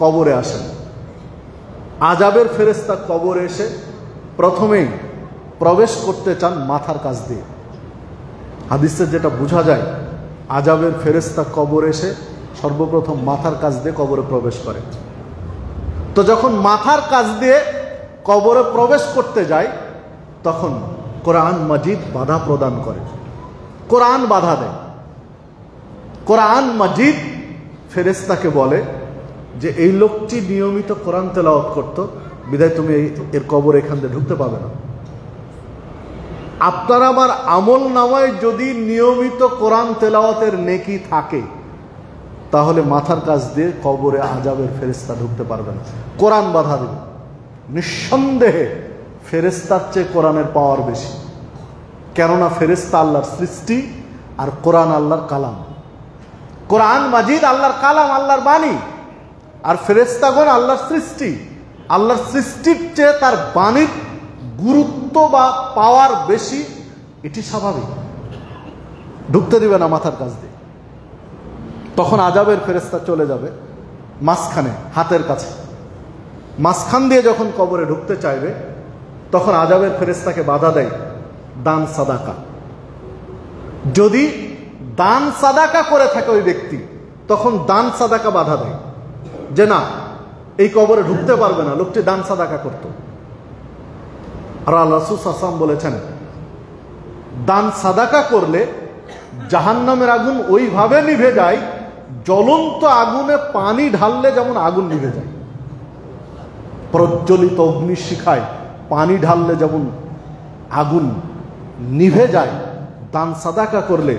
কবরে আসেন। আযাবের ফেরেশতা কবরে এসে প্রথমেই প্রবেশ করতে চান মাথার কাছ দিয়ে। হাদিসে যেটা বোঝা যায়, আযাবের ফেরেশতা কবরে এসে সর্বপ্রথম মাথার কাছ দিয়ে কবরে প্রবেশ করে। তো যখন মাথার কাছ দিয়ে কবরে প্রবেশ করতে যায়, তখন কোরআন মাজিদ বাধা প্রদান করে, কোরআন বাধা দেয়। কোরআন মাজিদ ফেরেশতাকে বলে যে এই লোকটি নিয়মিত কোরআন তেলাওয়াত করত, বিধায় তুমি এর কবর এখান দিয়ে ঢুকতে পাবে না। আপনার আমার আমল নামায় যদি নিয়মিত কোরআন তেলাওয়াতের নেকি থাকে, তাহলে মাথার কাছ দিয়ে কবরে আযাবের ফেরেশতা ঢুকতে পারবে না, কোরআন বাধা দেবে। নিঃসন্দেহে ফেরেশতার চেয়ে কোরআনের পাওয়ার বেশি, কেননা ফেরেশতা আল্লাহর সৃষ্টি আর কোরআন আল্লাহর কালাম। কোরআন মাজিদ আল্লাহর কালাম, আল্লাহর বাণী, আর ফেরেশতাগণ আল্লাহর সৃষ্টি। আল্লাহর সৃষ্টির চেয়ে তার বাণীর গুরুত্ব বা পাওয়ার বেশি, এটি স্বাভাবিক। ঢুকতে দিবে না মাথার কাছ দিয়ে। তখন আযাবের ফেরেশতা চলে যাবে মাঝখানে, হাতের কাছে। মাঝখান দিয়ে যখন কবরে ঢুকতে চাইবে, তখন আযাবের ফেরেশতাকে বাধা দেয় দান সাদাকা। যদি দান সাদাকা করে থাকে ওই ব্যক্তি, তখন দান সাদাকা বাধা দেয় যে না, এই কবরে ঢুকতে পারবে না, লোকটি দান সাদাকা করত। আর আল্লাহ রাসূল সাল্লাল্লাহু আলাইহি ওয়াসাল্লাম বলেছেন, দান সাদাকা করলে জাহান্নামের আগুন ওইভাবে নিভে যায়, জ্বলন্ত আগুনে পানি ঢাললে যেমন আগুন নিভে যায়। প্রজ্বলিত অগ্নিশিখায় পানি ঢাললে যেমন আগুন নিভে যায়, দান সাদাকা করলে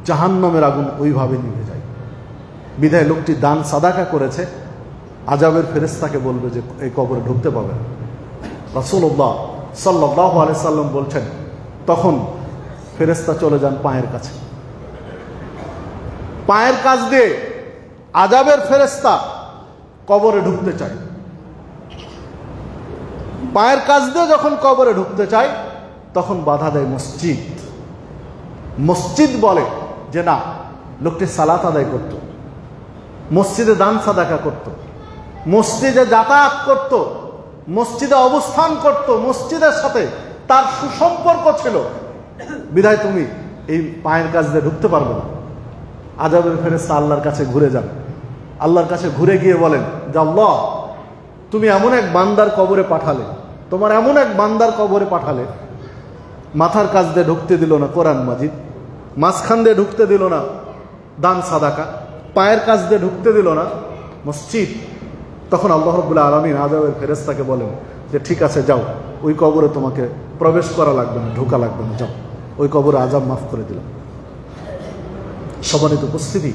জাহান্নামের আগুন ওইভাবে নিভে যায়। বিধায় লোকটি দান সাদাকা করেছে, আযাবের ফেরেশতাকে বলবে যে এই কবরে ঢুকতে পাবে না। রাসূলুল্লাহ সাল্লাল্লাহু আলাইহি ওয়াসাল্লাম বলছেন, তখন ফেরেশতা চলে যান পায়ের কাছে। পায়ের কাছ দিয়ে আযাবের ফেরেশতা কবরে ঢুকতে চায়। পায়ের কাছ দিয়ে যখন কবরে ঢুকতে চায়, তখন বাধা দেয় মসজিদ। মসজিদ বলে যে না, লোকটি সালাত আদায় করত, মসজিদে দান সাদাকা করত, মসজিদে যাতায়াত করত, মসজিদে অবস্থান করত, মসজিদের সাথে তার সুসম্পর্ক ছিল, বিধায় তুমি এই পায়ের কাছ দিয়ে ঢুকতে পারবে না। আযাবের ফেরেশতা আল্লাহর কাছে ঘুরে যান। আল্লাহর কাছে ঘুরে গিয়ে বলেন যে আল্লাহ, তুমি এমন এক বান্দার কবরে পাঠালে, তোমার এমন এক বান্দার কবরে পাঠালে, মাথার কাছ দিয়ে ঢুকতে দিল না কোরআন মাজিদ, মাঝখান দিয়ে ঢুকতে দিল না দান সাদাকা, পায়ের কাছ দিয়ে ঢুকতে দিল না মসজিদ। তখন আল্লাহ রাব্বুল আলামিন আযাবের ফেরেশতাকে বলেন যে ঠিক আছে, যাও, ওই কবরে তোমাকে প্রবেশ করা লাগবে না, ঢোকা লাগবে না, যাও, ওই কবরে আযাব মাফ করে দিলাম। সম্মানিত উপস্থিতি,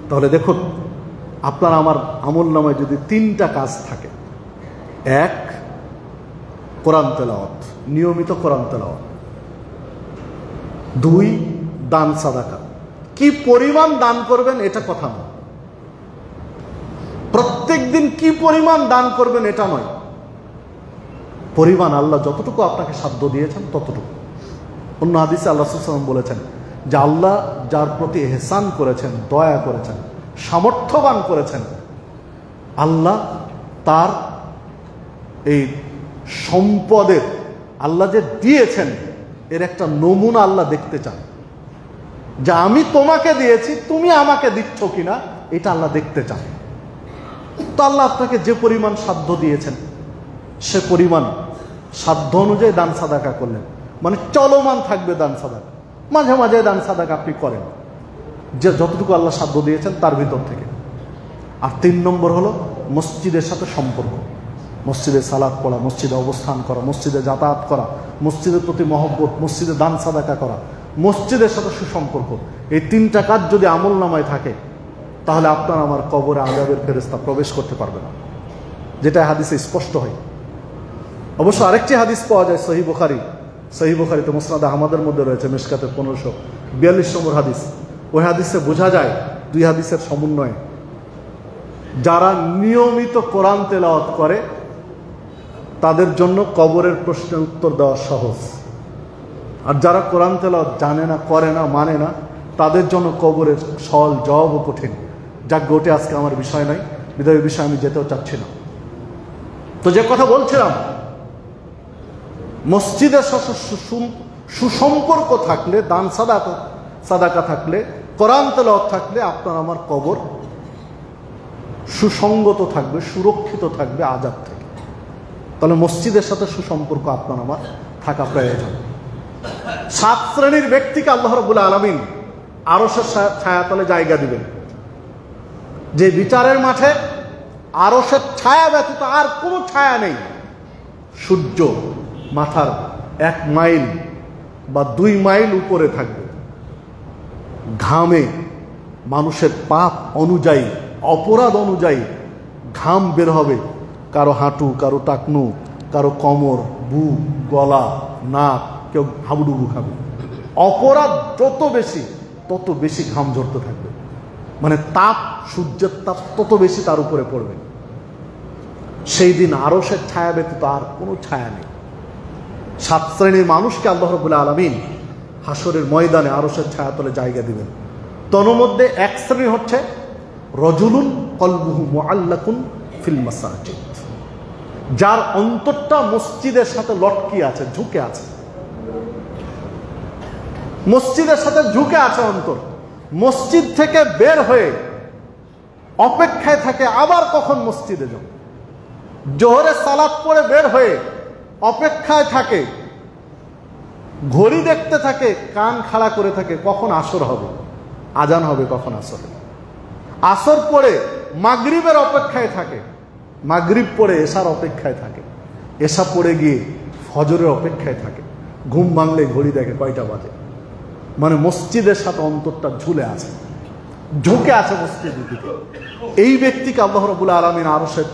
তাহলে দেখুন, আপনার আমার আমল নামায় যদি 3টা কাজ থাকে, 1 কোরআন তেলাওয়াত, নিয়মিত কোরআন তেলাওয়াত, 2 দান সাদাকা। কি পরিমাণ দান করবেন এটা কথা নয়, প্রত্যেক দিন কি পরিমাণ দান করবেন এটা নয়, পরিমাণ আল্লাহ যতটুকু আপনাকে সাধ্য দিয়েছেন ততটুকু। অন্য হাদিসে আল্লাহ সাল্লাল্লাহু আলাইহি ওয়াসাল্লাম বলেছেন যে আল্লাহ যার প্রতি ইহসান করেছেন, দয়া করেছেন, সামর্থ্যবান করেছেন, আল্লাহ তার এই সম্পদের আল্লাহ যে দিয়েছেন এর একটা নমুনা আল্লাহ দেখতে চান, যে আমি তোমাকে দিয়েছি তুমি আমাকে দিচ্ছ কিনা এটা আল্লাহ দেখতে চান। তো আল্লাহ আপনাকে যে পরিমাণ সাধ্য দিয়েছেন সে পরিমাণ সাধ্য অনুযায়ী দান সাদাকা করলেন, মানে চলমান থাকবে দান সাদাকা, মাঝে মাঝে দান সাদাকা আপনি করেন যে যতটুকু আল্লাহ সাধ্য দিয়েছেন তার ভিতর থেকে। আর 3 নম্বর হলো মসজিদের সাথে সম্পর্ক, মসজিদে সালাত পড়া, মসজিদে অবস্থান করা, মসজিদে যাতায়াত করা, মসজিদের প্রতি মহব্বত, মসজিদে দান সাদাকা করা, মসজিদের সাথে সুসম্পর্ক। এই 3টা কাজ যদি আমল নামায় থাকে তাহলে আপনার আমার কবরে আযাবের ফেরেশতা প্রবেশ করতে পারবে না, যেটা হাদিসে স্পষ্ট হয়। অবশ্য আরেকটি হাদিস পাওয়া যায় সহিহ বুখারীতে মুসনাদ আহমদের মধ্যে রয়েছে, মিশকাতের 1542 নম্বর হাদিস। ওই হাদিসে বোঝা যায় 2 হাদিসের সমন্বয়ে যারা নিয়মিত কোরআন তেলাওয়াত করে তাদের জন্য কবরের প্রশ্নের উত্তর দেওয়া সহজ, আর যারা কোরআন তেলাওয়াত জানে না, করে না, মানে না, তাদের জন্য কবরের সওয়াল জবাবও কঠিন। যাক, ওটা আজকে আমার বিষয় নয়, বিদায় বিষয়ে আমি যেতেও চাচ্ছি না। তো যে কথা বলছিলাম, মসজিদের সাথে সুসম্পর্ক থাকলে, দান সাদাকা থাকলে, কোরআন তেলাওয়াত থাকলে আপনার আমার কবর সুসংগত থাকবে, সুরক্ষিত থাকবে আযাব থেকে। তাহলে মসজিদের সাথে সুসম্পর্ক আপনার আমার থাকা প্রয়োজন। 7 শ্রেণীর ব্যক্তিকে আল্লাহ রাব্বুল আলামিন আরশের ছায়াতলে জায়গা দিবেন, যে বিচারের মাঠে আরশের ছায়া ব্যতীত আর কোনো ছায়া নেই। সূর্য মাথার 1 মাইল বা 2 মাইল উপরে থাকবে, ঘামে মানুষের পাপ অনুযায়ী, অপরাধ অনুযায়ী ঘাম বের হবে, কারো হাঁটু, কারো টাকনু, কারো কোমর, বুক, গলা, নাক, কেউ হাবুডুবু খাবে। অপরাধ যত বেশি তত বেশি ঘাম ঝরতে থাকবে, মানে তাপ, সূর্যের তাপ তত বেশি তার উপরে পড়বে। সেই দিন আরশের ছায়া ব্যতীত আর কোনো ছায়া নেই। 7 শ্রেণীর মানুষকে আল্লাহ রাব্বুল আলামিন হাসরের ময়দানে আরশের ছায়াতলে জায়গা দিবেন। তন্মধ্যে 1 শ্রেণী হচ্ছে রজুলুন কলবুহু মুআল্লাকুন ফিল মাসাজিদ, যার অন্তরটা মসজিদের সাথে লটকি আছে, ঝুঁকে আছে, মসজিদের সাথে ঝুঁকে আছে অন্তর। মসজিদ থেকে বের হয়ে অপেক্ষায় থাকে আবার কখন মসজিদে যাব। জোহরের সালাত পড়ে বের হয়ে অপেক্ষায় থাকে, ঘড়ি দেখতে থাকে, কান খাড়া করে থাকে কখন আসর হবে, আজান হবে কখন আসর। আসর পড়ে মাগরিবের অপেক্ষায় থাকে, মাগরিব পড়ে এশার অপেক্ষায় থাকে, এশা পড়ে গিয়ে ফজরের অপেক্ষায় থাকে। ঘুম ভাঙলে ঘড়ি দেখে কয়টা বাজে। মানে মসজিদের সাথে অন্তরটা ঝুলে আছে, ঝুঁকে আছে মসজিদের দিকে। এই ব্যক্তিকে আল্লাহ রাব্বুল আলামিন আরশের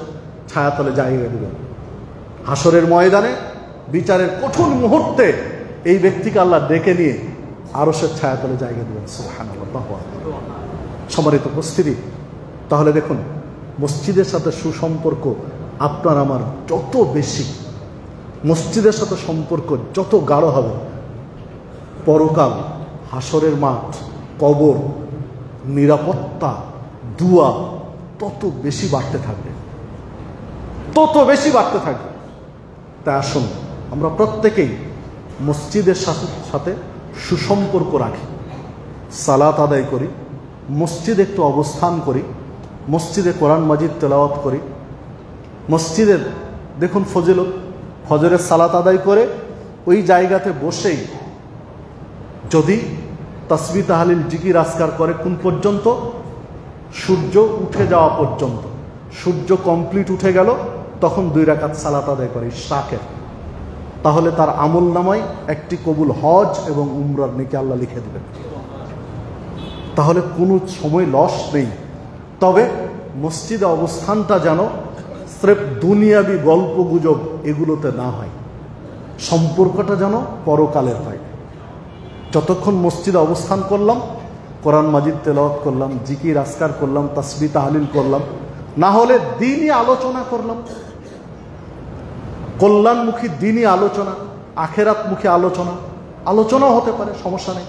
ছায়াতলে জায়গা দিবেন। হাসরের ময়দানে বিচারের কঠিন মুহূর্তে এই ব্যক্তিকে আল্লাহ ডেকে নিয়ে আরশের ছায়াতলে জায়গা দিবেন। সুবহানাল্লাহ। সম্মানিত উপস্থিতি, তাহলে দেখুন, মসজিদের সাথে সুসম্পর্ক আপনার আমার যত বেশি, মসজিদের সাথে সম্পর্ক যত গাঢ় হবে, পরকাল, হাসরের মাঠ, কবর, নিরাপত্তা, দুয়া তত বেশি বাড়তে থাকবে, তত বেশি বাড়তে থাকবে। তাই আসুন আমরা প্রত্যেকেই মসজিদের সাথে সুসম্পর্ক রাখি, সালাত আদায় করি, মসজিদে একটু অবস্থান করি, মসজিদে কোরআন মাজিদ তেলাওয়াত করি। মসজিদের দেখুন ফজিলত, ফজরের সালাত আদায় করে ওই জায়গাতে বসেই যদি তাসবিহ তাহলিল জিকির আজকার করে, কোন পর্যন্ত? সূর্য উঠে যাওয়া পর্যন্ত। সূর্য কমপ্লিট উঠে গেল তখন 2 রাকাত সালাত আদায় করে ইশরাকের, তাহলে তার আমল নামায় একটি কবুল হজ এবং উমরার নেকি আল্লাহ লিখে দেবেন। তাহলে কোনো সময় লস নেই। তবে মসজিদে অবস্থানটা যেন স্রেফ দুনিয়াবি গল্প গুজব এগুলোতে না হয়, সম্পর্কটা যেন পরকালের হয়। যতক্ষণ মসজিদে অবস্থান করলাম, কোরআন মাজিদ তেলাওয়াত করলাম, জিকির আজকার করলাম, তাসবিহ তাহলিল করলাম, না হলে দ্বীনি আলোচনা করলাম, কল্যাণমুখী দ্বীনি আলোচনা, আখেরাতমুখী আলোচনাও হতে পারে, সমস্যা নেই।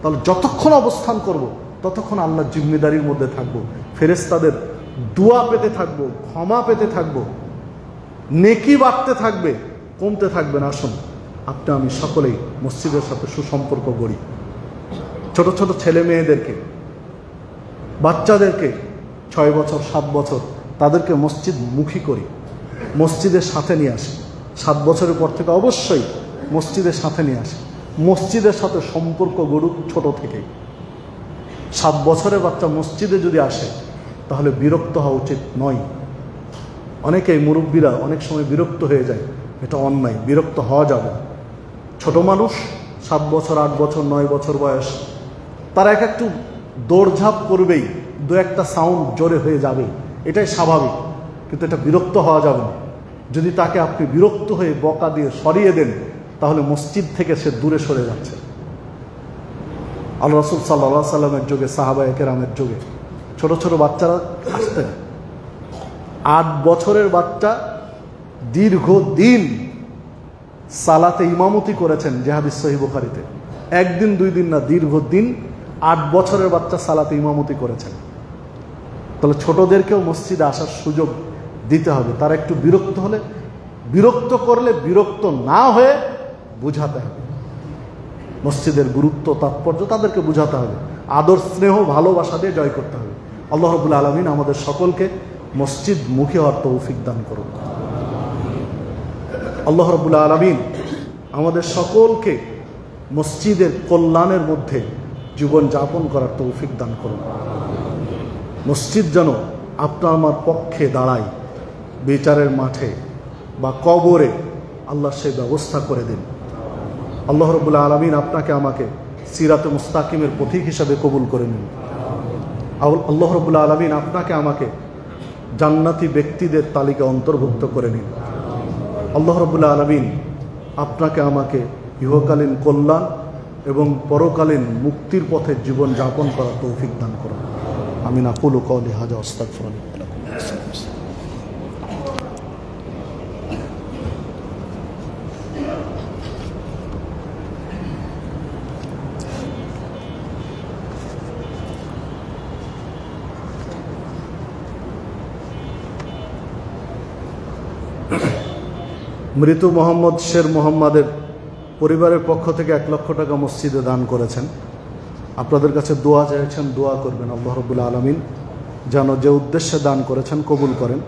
তাহলে যতক্ষণ অবস্থান করব ততক্ষণ আল্লাহর জিম্মেদারির মধ্যে থাকবো, ফেরেশতাদের দোয়া পেতে থাকবো, ক্ষমা পেতে থাকবো, নেকি বাড়তে থাকবে, কমতে থাকবে না। আসুন আপনি আমি সকলেই মসজিদের সাথে সুসম্পর্ক গড়ি। ছোট ছোট ছেলে মেয়েদেরকে, বাচ্চাদেরকে 6 বছর 7 বছর তাদেরকে মসজিদ মুখী করি, মসজিদের সাথে নিয়ে আসি। 7 বছরের পর থেকে অবশ্যই মসজিদের সাথে নিয়ে আসি, মসজিদের সাথে সম্পর্ক গড়ুক ছোট থেকেই। 7 বছরের বাচ্চা মসজিদে যদি আসে তাহলে বিরক্ত হওয়া উচিত নয়। অনেকেই মুরব্বীরা অনেক সময় বিরক্ত হয়ে যায়, এটা অন্যায়, বিরক্ত হওয়া যাবে না। ছোট মানুষ 7 বছর 8 বছর 9 বছর বয়স, তারা একটু দৌড়ঝাঁপ করবেই, দু একটা সাউন্ড জোরে হয়ে যাবে, এটাই স্বাভাবিক, কিন্তু এটা বিরক্ত হওয়া যাবে না। যদি তাকে আপনি বিরক্ত হয়ে বকা দিয়ে সরিয়ে দেন তাহলে মসজিদ থেকে সে দূরে সরে যাচ্ছে। আল্লাহ রাসূল সাল্লাল্লাহু আলাইহি সাল্লামের যুগে, সাহাবায়ে কেরামের যুগে ছোট ছোট বাচ্চারা আসতেন। 8 বছরের বাচ্চা দীর্ঘদিন সালাতে ইমামতি করেছেন, যে হাদিস সহিহ বুখারীতে। একদিন 2 দিন না, দীর্ঘদিন 8 বছরের বাচ্চা সালাতে ইমামতি করেছেন। তাহলে ছোটদেরকেও মসজিদে আসার সুযোগ দিতে হবে। তারা একটু বিরক্ত হলে, বিরক্ত করলে বিরক্ত না হয়ে বুঝাতে হবে। মসজিদের গুরুত্ব তাৎপর্য তাদেরকে বুঝাতে হবে, আদর স্নেহ ভালোবাসা দিয়ে জয় করতে হবে। আল্লাহ রাব্বুল আলামিন আমাদের সকলকে মসজিদ মুখী হওয়ার তৌফিক দান করুন। আল্লাহ রাব্বুল আলামিন আমাদের সকলকে মসজিদের কল্যাণের মধ্যে জীবন যাপন করার তৌফিক দান করুন। মসজিদ যেন আপনার আমার পক্ষে দাঁড়ায়, বিচারের মাঠে বা কবরে আল্লাহ সেই ব্যবস্থা করে দিন। আল্লাহ রাব্বুল আলামিন আপনাকে আমাকে সিরাতে মুস্তাকিমের পথিক হিসাবে কবুল করে নিন। আল্লাহ রাব্বুল আলামিন আপনাকে আমাকে জান্নাতি ব্যক্তিদের তালিকা অন্তর্ভুক্ত করে নিন। আল্লাহ রাব্বুল আলামিন আপনাকে আমাকে ইহকালীন কল্যাণ এবং পরকালীন মুক্তির পথে জীবন যাপন করার তৌফিক দান করুন। আমিন। আকুলু কওলি হাযা আস্তাগফিরুল্লাহ লাকুম। মৃত মোহাম্মদ শের মোহাম্মদের পরিবারের পক্ষ থেকে 1 লক্ষ টাকা মসজিদে দান করেছেন। আপনাদের কাছে দোয়া চাইছেন, দোয়া করবেন আল্লাহ রাব্বুল আলামিন যেন যে উদ্দেশ্যে দান করেছেন কবুল করেন।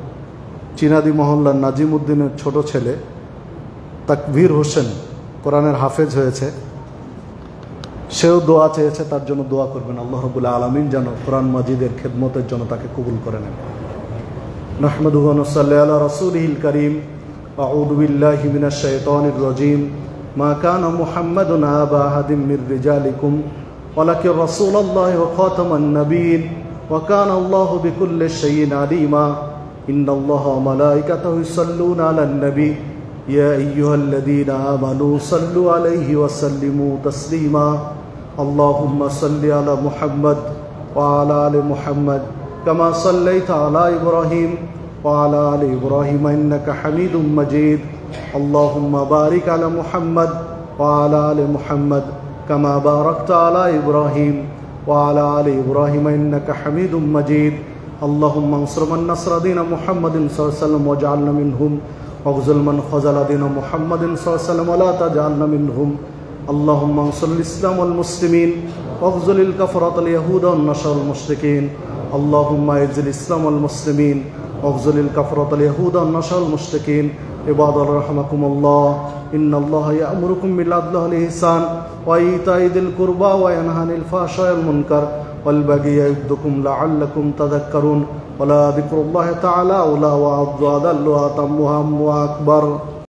চিনাদি মহল্লার নাজিম উদ্দিনের ছোট ছেলে তাকবীর হোসেন কোরআনের হাফেজ হয়েছে, সেও দোয়া চেয়েছে, তার জন্য দোয়া করবেন আল্লাহ রাব্বুল আলামিন যেন কোরআন মাজিদের খেদমতের জন্য তাকে কবুল করে নেন। নাহমাদুহু ওয়া নুসাল্লি আলা রাসূলিহিল কারীম। আউযু বিল্লাহি মিনাশ শাইতানির রাজীম। মা কানা মুহাম্মাদুন আবা আহাদিম মির রিজালিকুম ওয়ালাকিন রাসূলুল্লাহি ওয়া খাতামান নাবিয়্যিন ওয়া কানা আল্লাহু বিকুল্লি শাইইন আলীমা। ইন্নাল্লাহা ওয়া মালাইকাতাহু ইউসাল্লুনা আলান নবী ইয়া আইয়ুহাল্লাযীনা আমানু সাল্লু আলাইহি ওয়া সাল্লিমু তাসলিমা। আল্লাহুম্মা সাল্লি আলা মুহাম্মাদ ওয়া আলা আলি মুহাম্মাদ কামা সাল্লাইতা আলা ইব্রাহিম وعلى آل إبراهيم إنك حميد مجيد. اللهم بارك على محمد وعلى آل محمد كما باركت على إبراهيم وعلى آل إبراهيم إنك حميد مجيد. اللهم انصر من نصر دين محمد صلى الله عليه وسلم واجعلنا منهم واخذل من خذل دين محمد صلى الله عليه وسلم ولا تجعلنا منهم. اللهم انصر الإسلام والمسلمين واخذل الكفرة اليهود والنصارى المشركين. اللهم اعز الإسلام والمسلمين واخذل الكفرة اليهود والنصارى المشركين. عباد الله رحمكم الله، إن الله يأمركم بالعدل والإحسان وإيتاء ذي القربى وينهى عن الفحشاء والمنكر والبغي يعظكم لعلكم تذكرون. ولا ذكر الله تعالى أولى وأفضل وأتم وأهم وأكبر.